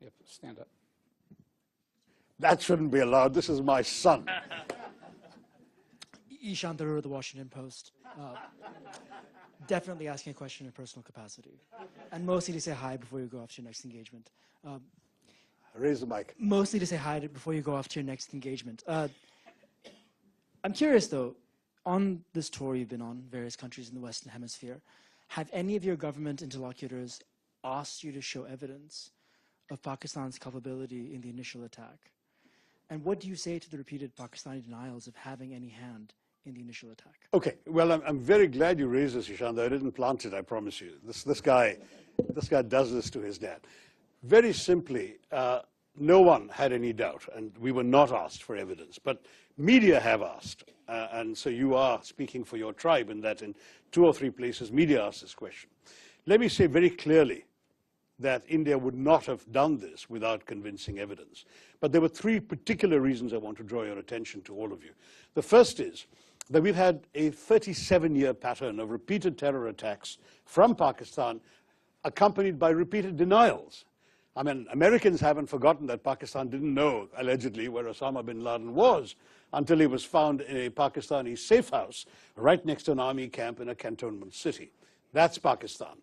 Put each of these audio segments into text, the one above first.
have to stand up. That shouldn't be allowed. This is my son. Shashi Tharoor of the Washington Post. Definitely asking a question in a personal capacity. And mostly to say hi before you go off to your next engagement. Raise the mic. Mostly to say hi before you go off to your next engagement. I'm curious, though, on this tour you've been on, various countries in the Western Hemisphere, have any of your government interlocutors asked you to show evidence of Pakistan's culpability in the initial attack? And what do you say to the repeated Pakistani denials of having any hand in the initial attack? Okay, well, I'm very glad you raised this, Ishant. I didn't plant it, I promise you. This guy does this to his dad. Very simply, no one had any doubt, and we were not asked for evidence. But media have asked, and so you are speaking for your tribe in that in 2 or 3 places media asked this question. Let me say very clearly that India would not have done this without convincing evidence. But there were 3 particular reasons I want to draw your attention to, all of you. The first is that we've had a 37-year pattern of repeated terror attacks from Pakistan, accompanied by repeated denials. I mean, Americans haven't forgotten that Pakistan didn't know, allegedly, where Osama bin Laden was until he was found in a Pakistani safe house right next to an army camp in a cantonment city. That's Pakistan.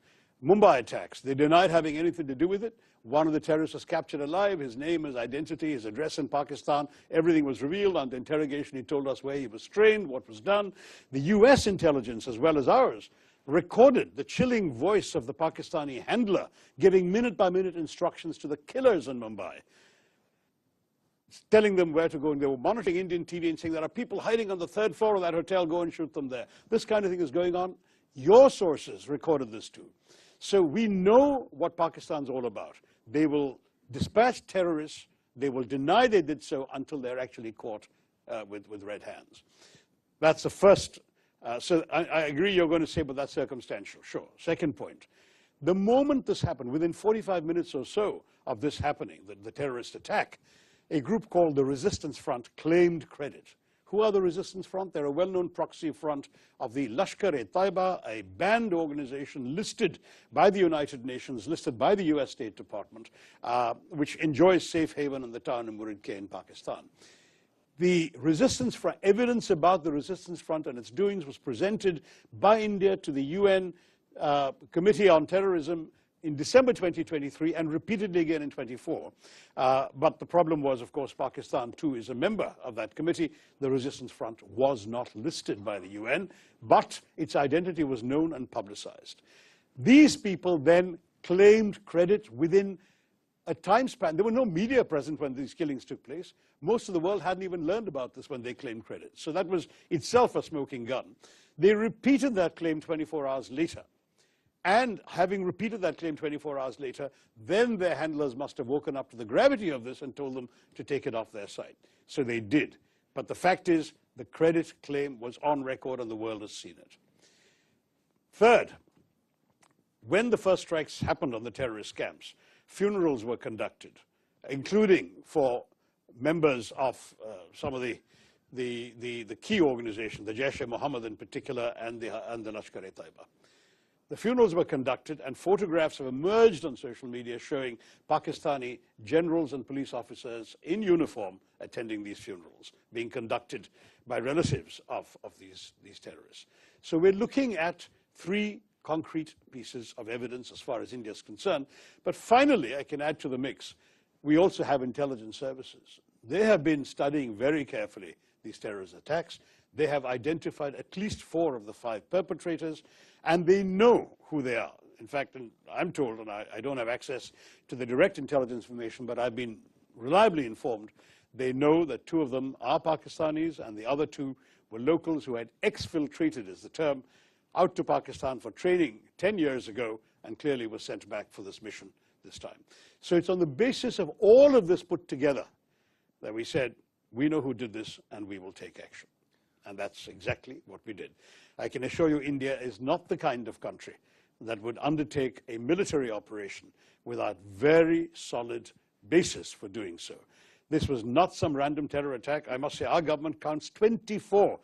Mumbai attacks, they denied having anything to do with it. One of the terrorists was captured alive, his name, his identity, his address in Pakistan, everything was revealed. Under interrogation, he told us where he was trained, what was done. The US intelligence, as well as ours, recorded the chilling voice of the Pakistani handler giving minute-by-minute instructions to the killers in Mumbai, telling them where to go, and they were monitoring Indian TV and saying, there are people hiding on the 3rd floor of that hotel, go and shoot them there. This kind of thing is going on. Your sources recorded this too. So we know what Pakistan's all about. They will dispatch terrorists, they will deny they did so until they're actually caught with red hands. That's the first. So I agree you're going to say, but that's circumstantial. Sure. Second point. The moment this happened, within 45 minutes or so of this happening, the terrorist attack, a group called the Resistance Front claimed credit. Who are the Resistance Front? They're a well-known proxy front of the Lashkar-e-Taiba, a banned organization listed by the United Nations, listed by the US State Department, which enjoys safe haven in the town of Muridke in Pakistan. The Resistance Front, evidence about the Resistance Front and its doings was presented by India to the UN Committee on Terrorism in December 2023 and repeatedly again in 24. But the problem was, of course, Pakistan too is a member of that committee. The Resistance Front was not listed by the UN, but its identity was known and publicized. These people then claimed credit within a time span. There were no media present when these killings took place. Most of the world hadn't even learned about this when they claimed credit. So that was itself a smoking gun. They repeated that claim 24 hours later. And having repeated that claim 24 hours later, then their handlers must have woken up to the gravity of this and told them to take it off their site. So they did. But the fact is, the credit claim was on record and the world has seen it. Third, when the first strikes happened on the terrorist camps, funerals were conducted, including for members of some of the key organizations, the Jaish-e-Mohammed in particular, and the Lashkar-e-Taiba. The funerals were conducted, and photographs have emerged on social media showing Pakistani generals and police officers in uniform attending these funerals, being conducted by relatives of these terrorists. So we're looking at 3 concrete pieces of evidence as far as India is concerned. But finally, I can add to the mix, we also have intelligence services. They have been studying very carefully these terrorist attacks. They have identified at least 4 of the 5 perpetrators, and they know who they are. In fact, I'm told, and I don't have access to the direct intelligence information, but I've been reliably informed, they know that 2 of them are Pakistanis, and the other 2 were locals who had exfiltrated, is the term, out to Pakistan for training 10 years ago, and clearly was sent back for this mission this time. So it's on the basis of all of this put together that we said, we know who did this, and we will take action. And that's exactly what we did. I can assure you India is not the kind of country that would undertake a military operation without very solid basis for doing so. This was not some random terror attack. I must say our government counts 24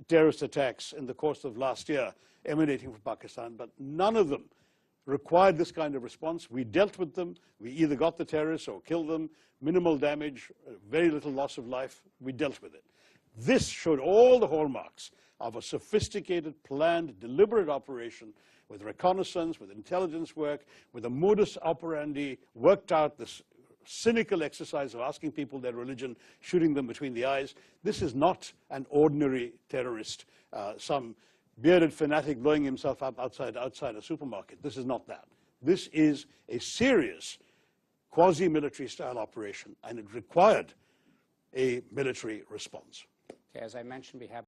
terrorist attacks in the course of last year emanating from Pakistan, but none of them required this kind of response. We dealt with them. We either got the terrorists or killed them, minimal damage, very little loss of life. We dealt with it. This showed all the hallmarks of a sophisticated, planned, deliberate operation with reconnaissance, with intelligence work, with a modus operandi worked out, this cynical exercise of asking people their religion, shooting them between the eyes. This is not an ordinary terrorist, some bearded fanatic blowing himself up outside a supermarket. This is not that. This is a serious quasi-military style operation, and it required a military response. Okay, as I mentioned, we have